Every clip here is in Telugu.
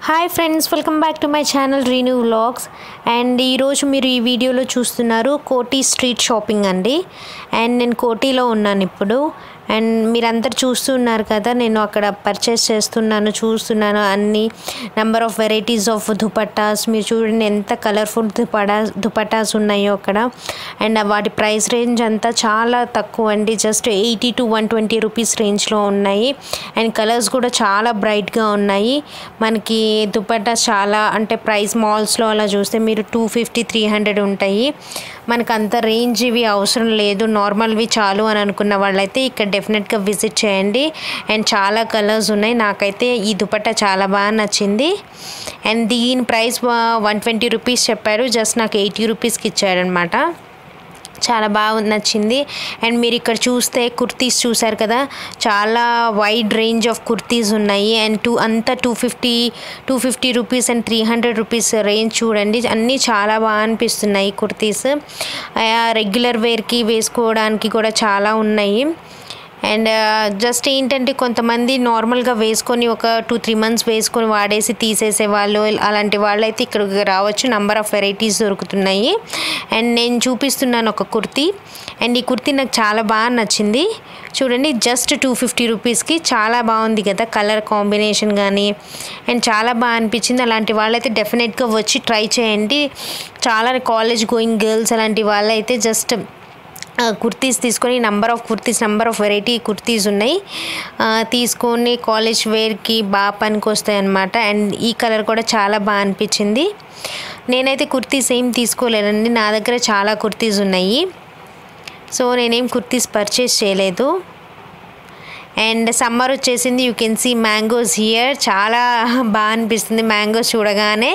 Hi friends, welcome back to my channel renew vlogs. And ఈరోజు మీరు ఈ వీడియోలో చూస్తున్నారు కోటి స్ట్రీట్ షాపింగ్ అండి. అండ్ నేను కోటిలో ఉన్నాను ఇప్పుడు. అండ్ మీరందరు చూస్తున్నారు కదా, నేను అక్కడ పర్చేస్ చూస్తున్నాను అన్ని number of varieties of dupattas. మీరు చూడండి ఎంత కలర్ఫుల్ దుపట్టాస్ ఉన్నాయో అక్కడ. అండ్ వాటి ప్రైస్ రేంజ్ అంతా చాలా తక్కువ అండి, జస్ట్ 80 to 120 రూపీస్ రేంజ్లో ఉన్నాయి. అండ్ కలర్స్ కూడా చాలా బ్రైట్గా ఉన్నాయి. మనకి దుపట్టాస్ చాలా అంటే ప్రైస్ మాల్స్లో అలా చూస్తే మీరు 250-300 ఉంటాయి. మనకు అంత రేంజ్ ఇవి అవసరం లేదు, నార్మల్వి చాలు అని అనుకున్న వాళ్ళైతే ఇక్కడ డెఫినెట్గా విజిట్ చేయండి. అండ్ చాలా కలర్స్ ఉన్నాయి. నాకైతే ఈ దుపట్టా చాలా బాగా నచ్చింది. అండ్ దీని ప్రైస్ 120 రూపీస్ చెప్పారు, జస్ట్ నాకు 80 రూపీస్కి ఇచ్చారనమాట. చాలా బాగా నచ్చింది. అండ్ మీరు ఇక్కడ చూస్తే కుర్తీస్ చూసారు కదా, చాలా వైడ్ రేంజ్ ఆఫ్ కుర్తీస్ ఉన్నాయి. అండ్ అంతా 250 రూపీస్ అండ్ 300 రూపీస్ రేంజ్ చూడండి. అన్నీ చాలా బాగా అనిపిస్తున్నాయి కుర్తీస్. రెగ్యులర్ వేర్కి వేసుకోవడానికి కూడా చాలా ఉన్నాయి. అండ్ జస్ట్ ఏంటంటే కొంతమంది నార్మల్గా వేసుకొని ఒక 2-3 మంత్స్ వేసుకొని వాడేసి తీసేసే వాళ్ళు, అలాంటి వాళ్ళైతే ఇక్కడికి రావచ్చు. నెంబర్ ఆఫ్ వెరైటీస్ దొరుకుతున్నాయి. అండ్ నేను చూపిస్తున్నాను ఒక కుర్తీ. అండ్ ఈ కుర్తీ నాకు చాలా బాగా నచ్చింది. చూడండి, జస్ట్ 250 రూపీస్కి చాలా బాగుంది కదా, కలర్ కాంబినేషన్ కానీ. అండ్ చాలా బాగా అనిపించింది. అలాంటి వాళ్ళైతే డెఫినెట్గా వచ్చి ట్రై చేయండి. చాలా కాలేజ్ గోయింగ్ గర్ల్స్ అలాంటి వాళ్ళైతే జస్ట్ కుర్తీస్ తీసుకొని నెంబర్ ఆఫ్ వెరైటీ కుర్తీస్ ఉన్నాయి, తీసుకొని కాలేజ్ వేర్కి బాగా పనికి వస్తాయి అన్నమాట. అండ్ ఈ కలర్ కూడా చాలా బాగా అనిపించింది. నేనైతే కుర్తీస్ ఏం తీసుకోలేదండి, నా దగ్గర చాలా కుర్తీస్ ఉన్నాయి. సో నేనేం కుర్తీస్ పర్చేస్ చేయలేదు. అండ్ సమ్మర్ వచ్చేసింది, you can see mangoes here. చాలా బాగా అనిపిస్తుంది మ్యాంగోస్ చూడగానే.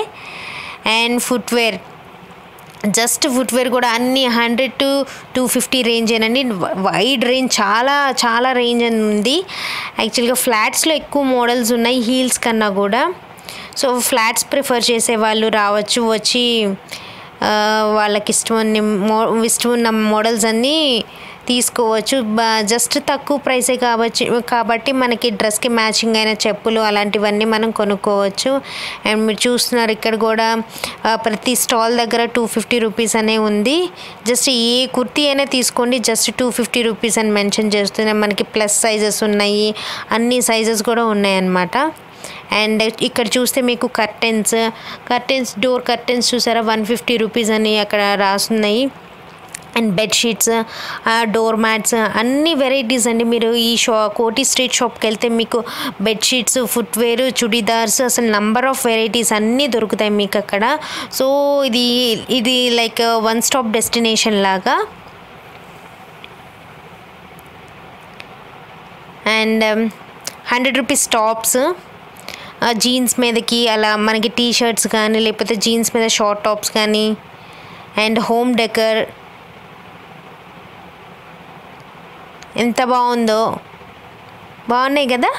అండ్ ఫుట్వేర్, జస్ట్ ఫుట్వేర్ కూడా అన్ని 100 to 250 రేంజ్ ఏనండి. వైడ్ రేంజ్, చాలా రేంజ్ అని ఉంది. యాక్చువల్గా ఫ్లాట్స్లో ఎక్కువ మోడల్స్ ఉన్నాయి హీల్స్ కన్నా కూడా. సో ఫ్లాట్స్ ప్రిఫర్ చేసే వాళ్ళు రావచ్చు, వచ్చి వాళ్ళకి ఇష్టమున్న మోడల్స్ అన్నీ తీసుకోవచ్చు. జస్ట్ తక్కువ ప్రైసే కాబట్టి మనకి డ్రెస్కి మ్యాచింగ్ అయిన చెప్పులు అలాంటివన్నీ మనం కొనుక్కోవచ్చు. అండ్ మీరు చూస్తున్నారు ఇక్కడ కూడా ప్రతి స్టాల్ దగ్గర 250 రూపీస్ అనే ఉంది. జస్ట్ ఏ కుర్తీ అయినా తీసుకోండి, జస్ట్ 250 రూపీస్ అని మెన్షన్ చేస్తున్నాయి. మనకి ప్లస్ సైజెస్ ఉన్నాయి, అన్ని సైజెస్ కూడా ఉన్నాయి అన్నమాట. అండ్ ఇక్కడ చూస్తే మీకు కర్టెన్స్ డోర్ కర్టెన్స్ చూసారా, 150 రూపీస్ అని అక్కడ రాసున్నాయి. అండ్ బెడ్షీట్స్, డోర్ మ్యాట్స్, అన్ని వెరైటీస్ అండి. మీరు ఈ కోటి స్ట్రీట్ షాప్కి వెళ్తే మీకు బెడ్షీట్స్, ఫుట్వేర్, చుడీదార్స్, అసలు నంబర్ ఆఫ్ వెరైటీస్ అన్నీ దొరుకుతాయి మీకు అక్కడ. సో ఇది లైక్ వన్ స్టాప్ డెస్టినేషన్ లాగా. అండ్ 100 రూపీస్ టాప్స్, జీన్స్ మీదకి అలా మనకి టీ షర్ట్స్ కానీ, లేకపోతే జీన్స్ మీద షార్ట్ టాప్స్ కానీ. అండ్ హోమ్ డెకర్ ఎంత బాగున్నాయి కదా.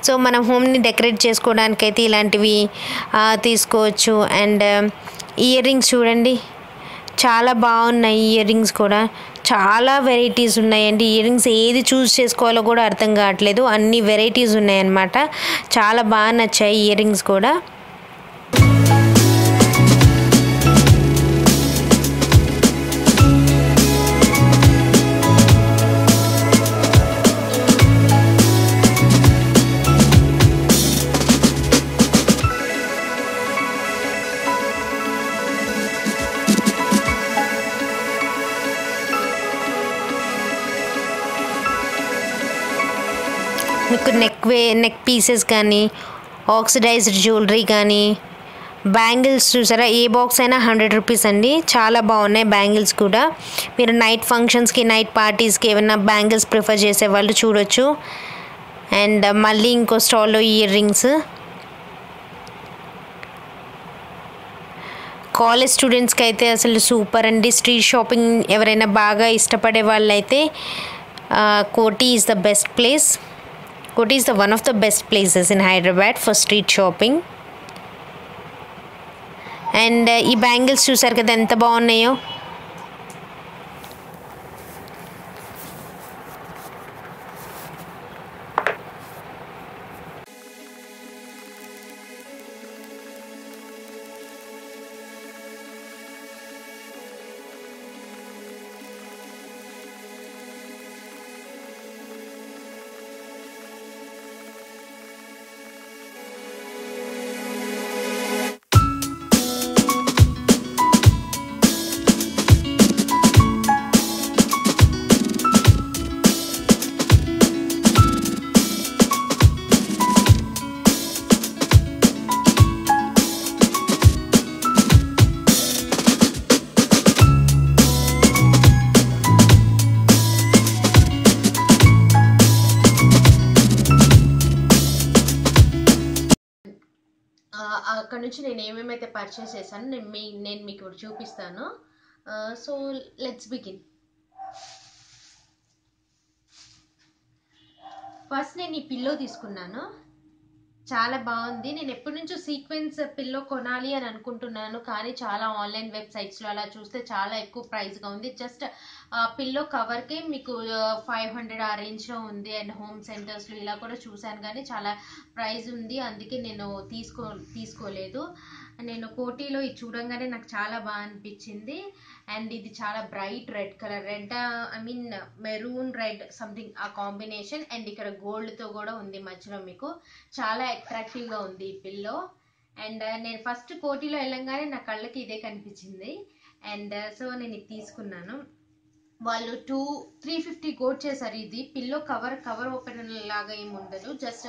సో మనం హోమ్ని డెకరేట్ చేసుకోవడానికైతే ఇలాంటివి తీసుకోవచ్చు. అండ్ ఇయర్ రింగ్స్ చూడండి, చాలా బాగున్నాయి. ఇయర్ రింగ్స్ కూడా చాలా వెరైటీస్ ఉన్నాయండి. ఇయర్ రింగ్స్ ఏది చూస్ చేసుకోవాలో కూడా అర్థం కావట్లేదు, అన్ని వెరైటీస్ ఉన్నాయన్నమాట. చాలా బాగా నచ్చాయి ఇయర్ రింగ్స్ కూడా. మీకు నెక్ పీసెస్ కానీ, ఆక్సిడైజ్డ్ జ్యువెలరీ కానీ, బ్యాంగిల్స్ చూసారా, ఏ బాక్స్ అయినా 100 రూపీస్ అండి. చాలా బాగున్నాయి బ్యాంగిల్స్ కూడా. మీరు నైట్ ఫంక్షన్స్కి, నైట్ పార్టీస్కి ఏమైనా బ్యాంగిల్స్ ప్రిఫర్ చేసే వాళ్ళు చూడొచ్చు. అండ్ మళ్ళీ ఇంకో స్టాల్లో ఇయర్ రింగ్స్. కాలేజ్ స్టూడెంట్స్కి అయితే అసలు సూపర్ అండి స్ట్రీట్ షాపింగ్. ఎవరైనా బాగా ఇష్టపడే వాళ్ళైతే కోటి is the best place. Koti is one of the best places in Hyderabad for street shopping. And ఈ బ్యాంగిల్స్ చూసారు కదా ఎంత బాగున్నాయో. అక్కడ నుంచి నేను ఏమేమైతే పర్చేస్ చేశానో నేను మీకు ఇప్పుడు చూపిస్తాను. So let's begin. ఫస్ట్ నేను ఈ పిల్లో తీసుకున్నాను, చాలా బాగుంది. నేను ఎప్పటి నుంచో సీక్వెన్స్ పిల్లో కొనాలి అని అనుకుంటున్నాను, కానీ చాలా ఆన్లైన్ వెబ్సైట్స్లో అలా చూస్తే చాలా ఎక్కువ ప్రైస్గా ఉంది. జస్ట్ పిల్లో కవర్కే మీకు 500 ఆ రేంజ్లో ఉంది. అండ్ హోమ్ సెంటర్స్లో ఇలా కూడా చూశాను, కానీ చాలా ప్రైస్ ఉంది, అందుకే నేను తీసుకోలేదు. నేను కోటీలో ఇది చూడంగానే నాకు చాలా బాగా అనిపించింది. అండ్ ఇది చాలా bright red colour, red I mean maroon red something ఆ కాంబినేషన్. అండ్ ఇక్కడ గోల్డ్తో కూడా ఉంది మధ్యలో, మీకు చాలా అట్రాక్టివ్గా ఉంది ఈ పిల్లో. అండ్ నేను ఫస్ట్ కోటీలో వెళ్ళంగానే నా కళ్ళకి ఇదే కనిపించింది. అండ్ సో నేను ఇది తీసుకున్నాను. వాళ్ళు 350 కోట్ చేశారు. ఇది పిల్లో కవర్ ఓపెన్ లాగా ఏమి ఉండదు, జస్ట్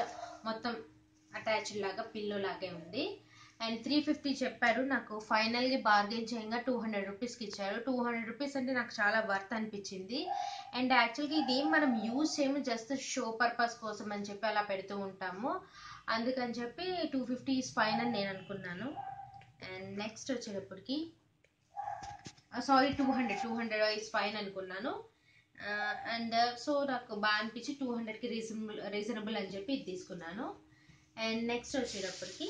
మొత్తం అటాచ్డ్ లాగా పిల్లో లాగే ఉంది. అండ్ 350 చెప్పారు. నాకు ఫైనల్గా బార్గెన్ చేయంగా 200 రూపీస్కి ఇచ్చారు. 200 రూపీస్ అంటే నాకు చాలా వర్త్ అనిపించింది. అండ్ యాక్చువల్గా ఇదేం మనం యూజ్ చేయము, జస్ట్ షో పర్పస్ కోసం అని చెప్పి అలా పెడుతూ ఉంటాము, అందుకని చెప్పి 250 ఈజ్ ఫైన్ అని నేను అనుకున్నాను. అండ్ నెక్స్ట్ వచ్చేటప్పటికి సారీ 200 ఈజ్ ఫైన్ అనుకున్నాను. అండ్ సో నాకు బాగా అనిపించి 200కి రీజనబుల్ అని చెప్పి ఇది తీసుకున్నాను. అండ్ నెక్స్ట్ వచ్చేటప్పటికి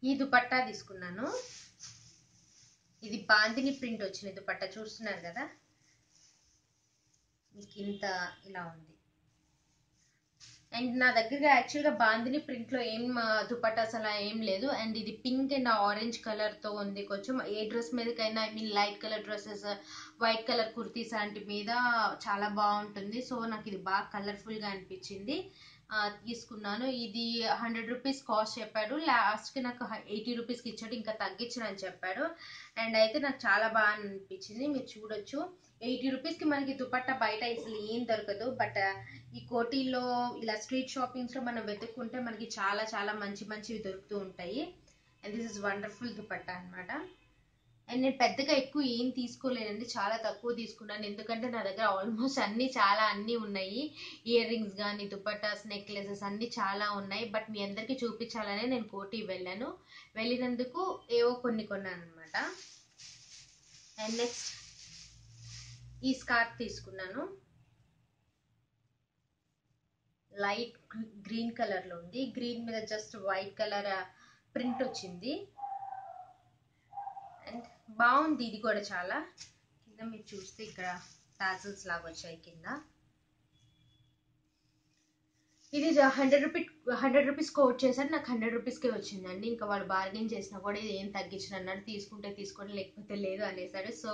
ఈ దుపట్టా తీసుకున్నాను. ఇది బాందిని ప్రింట్ వచ్చిన దుపట్టా, చూస్తున్నారు కదా, మీకు ఇంత ఇలా ఉంది. అండ్ నా దగ్గర యాక్చువల్గా బాందిని ప్రింట్లో ఏం దుపట్టాస్ అలా ఏం లేదు. అండ్ ఇది పింక్ అండ్ ఆరెంజ్ కలర్తో ఉంది. కొంచెం ఏ డ్రెస్ మీదకైనా, I mean light colour dresses, white colour kurtis లాంటి మీద చాలా బాగుంటుంది. సో నాకు ఇది బాగా కలర్ఫుల్గా అనిపించింది, తీసుకున్నాను. ఇది 100 రూపీస్ కాస్ట్ చెప్పాడు, లాస్ట్కి నాకు 80 రూపీస్కి ఇచ్చాడు, ఇంకా తగ్గించనని చెప్పాడు. అండ్ అయితే నాకు చాలా బాగా అనిపించింది. మీరు చూడొచ్చు 80 రూపీస్కి మనకి దుపట్టా బయట అసలు ఏం దొరకదు. బట్ ఈ కోటీలో ఇలా స్ట్రీట్ షాపింగ్స్లో మనం వెతుక్కుంటే మనకి చాలా చాలా మంచివి దొరుకుతూ ఉంటాయి. And this is wonderful dupatta అనమాట. అండ్ నేను పెద్దగా ఎక్కువ ఏం తీసుకోలేనండి, చాలా తక్కువ తీసుకున్నాను, ఎందుకంటే నా దగ్గర ఆల్మోస్ట్ అన్నీ ఉన్నాయి. ఇయర్ రింగ్స్ కానీ, దుపట్టాస్, నెక్లెసెస్ అన్నీ చాలా ఉన్నాయి. బట్ మీ అందరికీ చూపించాలనే నేను కోటి వెళ్ళినందుకు ఏవో కొన్ని కొన్నాను అనమాట. అండ్ నెక్స్ట్ ఈ స్కార్ఫ్ తీసుకున్నాను, లైట్ గ్రీన్ కలర్లో ఉంది. గ్రీన్ మీద జస్ట్ వైట్ కలర్ ప్రింట్ వచ్చింది. అండ్ బాగుంది ఇది కూడా చాలా. కింద మీరు చూస్తే ఇక్కడ టాజల్స్ లాగా వచ్చాయి కింద. ఇది 100 రూపీస్ కోట్ చేశారు, నాకు 100 రూపీస్కే వచ్చిందండి. ఇంకా వాళ్ళు బార్గెన్ చేసినా కూడా ఇది ఏం తగ్గించిన అన్నాడు, తీసుకుంటే తీసుకోండి లేకపోతే లేదు అనేసాడు. సో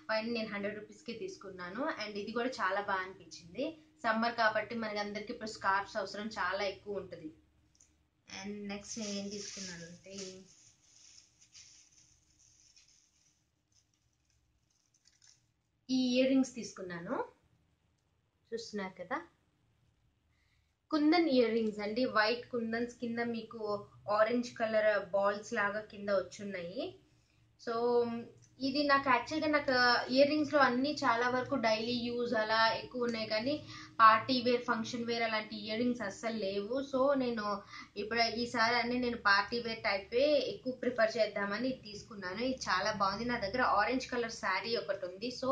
పైన నేను 100 రూపీస్కే తీసుకున్నాను. అండ్ ఇది కూడా చాలా బాగా అనిపించింది. సమ్మర్ కాబట్టి మనకి అందరికి ఇప్పుడు స్కార్ఫ్స్ అవసరం చాలా ఎక్కువ ఉంటుంది. అండ్ నెక్స్ట్ నేను ఏం తీసుకున్నాను అంటే ఈ ఇయర్ రింగ్స్ తీసుకున్నాను, చూస్తున్నారు కదా, కుందన్ ఇయర్ రింగ్స్ అండి. వైట్ కుందన్స్ కింద మీకు ఆరెంజ్ కలర్ బాల్స్ లాగా కింద వచ్చున్నాయి. సో ఇది నాకు యాక్చువల్గా నాకు ఇయర్ రింగ్స్లో అన్నీ చాలా వరకు డైలీ యూజ్ అలా ఎక్కువ ఉన్నాయి, కానీ పార్టీ వేర్, ఫంక్షన్ వేర్ అలాంటి ఇయర్ రింగ్స్ అస్సలు లేవు. సో నేను ఇప్పుడు ఈసారి అన్నీ నేను పార్టీ వేర్ టైపే ఎక్కువ ప్రిఫర్ చేద్దామని ఇది తీసుకున్నాను. ఇది చాలా బాగుంది. నా దగ్గర ఆరెంజ్ కలర్ శారీ ఒకటి ఉంది, సో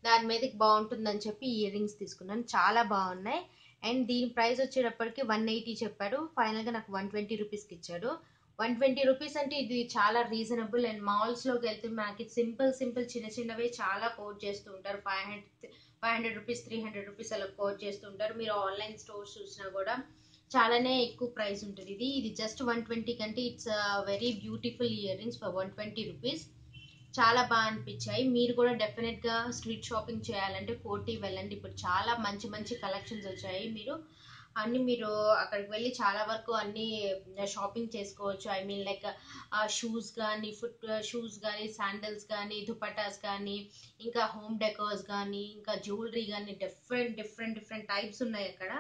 దాని మీదకి బాగుంటుందని చెప్పి ఇయర్ రింగ్స్ తీసుకున్నాను, చాలా బాగున్నాయి. అండ్ దీని ప్రైస్ వచ్చేటప్పటికి 180 చెప్పాడు, ఫైనల్గా నాకు 120 రూపీస్కి ఇచ్చాడు. 120 రూపీస్ అంటే ఇది చాలా రీజనబుల్. అండ్ మాల్స్లోకి వెళ్తే మనకి సింపుల్ చిన్నవే చాలా కోట్ చేస్తూ ఉంటారు. 500 రూపీస్, 300 రూపీస్ అలా కోట్ చేస్తూ ఉంటారు. మీరు ఆన్లైన్ స్టోర్స్ చూసినా కూడా చాలానే ఎక్కువ ప్రైస్ ఉంటుంది. ఇది జస్ట్ 120 కంటే it's very beautiful ear rings for 120 rupees. చాలా బాగా అనిపించాయి. మీరు కూడా డెఫినెట్గా స్ట్రీట్ షాపింగ్ చేయాలంటే కోటి వెళ్ళండి. ఇప్పుడు చాలా మంచి కలెక్షన్స్ వచ్చాయి. మీరు అక్కడికి వెళ్ళి చాలా వరకు అన్ని షాపింగ్ చేసుకోవచ్చు. ఐ మీన్ లైక్ షూస్ కానీ, షూస్ కానీ, శాండల్స్ కానీ, దుపట్టాస్ కానీ, ఇంకా హోమ్ డెకోర్స్ కానీ, ఇంకా జ్యువెలరీ కానీ, డిఫరెంట్ టైప్స్ ఉన్నాయి అక్కడ.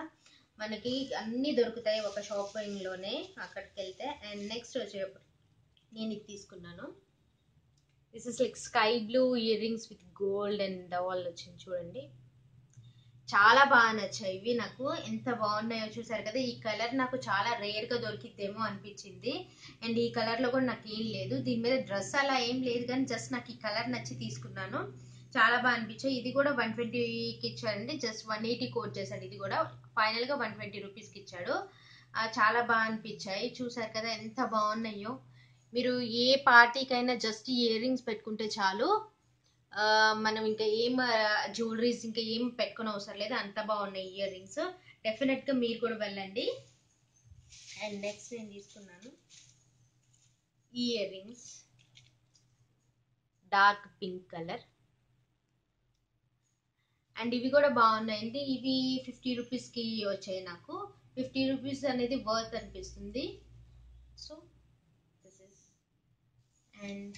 మనకి అన్నీ దొరుకుతాయి ఒక షాపింగ్లోనే అక్కడికి వెళ్తే. అండ్ నెక్స్ట్ వచ్చేటప్పుడు నేను ఇది తీసుకున్నాను. This is like sky blue ear rings with gold and all వచ్చింది చూడండి, చాలా బాగా నచ్చాయి ఇవి నాకు. ఎంత బాగున్నాయో చూసారు కదా. ఈ కలర్ నాకు చాలా రేర్ గా దొరికిద్దేమో అనిపించింది. అండ్ ఈ కలర్ లో కూడా నాకు ఏం లేదు, దీని మీద డ్రెస్ అలా ఏం లేదు, కానీ జస్ట్ నాకు ఈ కలర్ నచ్చి తీసుకున్నాను. చాలా బాగా అనిపించాయి. ఇది కూడా 120కి ఇచ్చాడండి, జస్ట్ 180 కోట్ చేశాడు. ఇది కూడా ఫైనల్ గా 120 రూపీస్కి ఇచ్చాడు. చాలా బాగా అనిపించాయి. చూసారు కదా ఎంత బాగున్నాయో. మీరు ఏ పార్టీకైనా జస్ట్ ఇయర్ రింగ్స్ పెట్టుకుంటే చాలు, మనం ఇంకా ఏం జ్యువెలరీస్ ఇంకా ఏం పెట్టుకునే అవసరం లేదు, అంత బాగున్నాయి ఇయర్ రింగ్స్. డెఫినెట్ గా మీరు కూడా వెళ్ళండి. అండ్ నెక్స్ట్ నేను తీసుకున్నాను ear rings, dark pink colour. And ఇవి కూడా బాగున్నాయండి. ఇవి 50 రూపీస్కి వచ్చాయి నాకు. 50 రూపీస్ అనేది వర్త్ అనిపిస్తుంది. So this is. And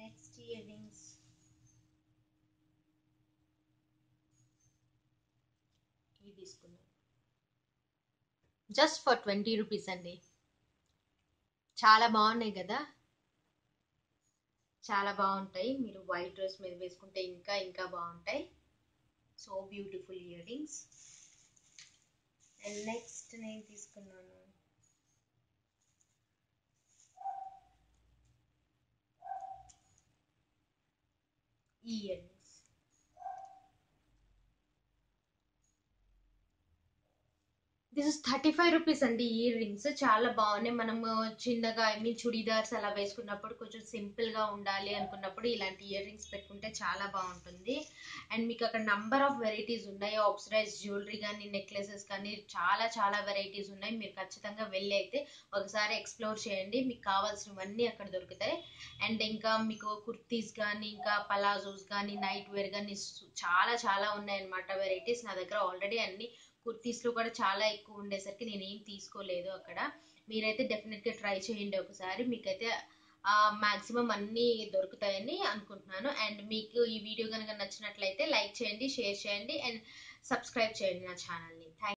next ear rings ఇవి తీసుకున్నాను జస్ట్ ఫర్ 20 రూపీస్ అండి. చాలా బాగున్నాయి కదా, చాలా బాగుంటాయి. మీరు వైట్ డ్రెస్ మీద వేసుకుంటే ఇంకా ఇంకా బాగుంటాయి. So beautiful ear rings. And next నేను తీసుకున్నాను ear rings. This is 35 rupees అండి. ఇయర్ రింగ్స్ చాలా బాగున్నాయి. మనము చిన్నగా చుడీదార్స్ అలా వేసుకున్నప్పుడు కొంచెం సింపుల్ గా ఉండాలి అనుకున్నప్పుడు ఇలాంటి ఇయర్ రింగ్స్ పెట్టుకుంటే చాలా బాగుంటుంది. అండ్ మీకు అక్కడ నంబర్ ఆఫ్ వెరైటీస్ ఉన్నాయి. ఆక్సిడైజ్ జ్యువెలరీ కానీ, నెక్లెసెస్ కానీ, చాలా చాలా వెరైటీస్ ఉన్నాయి. మీరు ఖచ్చితంగా వెళ్ళి అయితే ఒకసారి ఎక్స్ప్లోర్ చేయండి, మీకు కావాల్సినవన్నీ అక్కడ దొరుకుతాయి. అండ్ ఇంకా మీకు కుర్తీస్ కానీ, ఇంకా పలాజోస్ కానీ, నైట్ వేర్ కానీ చాలా చాలా ఉన్నాయి అన్నమాట వెరైటీస్. నా దగ్గర ఆల్రెడీ అన్ని కుర్తీస్ లో కూడా చాలా ఎక్కువ ఉండేసరికి నేను ఏం తీసుకోలేదు అక్కడ. మీరైతే డెఫినెట్ గా ట్రై చేయండి ఒకసారి, మీకైతే మాక్సిమం అన్ని దొరుకుతాయని అనుకుంటున్నాను. అండ్ మీకు ఈ వీడియో కనుక నచ్చినట్లయితే లైక్ చేయండి, షేర్ చేయండి అండ్ సబ్స్క్రైబ్ చేయండి నా ఛానల్ని. థ్యాంక్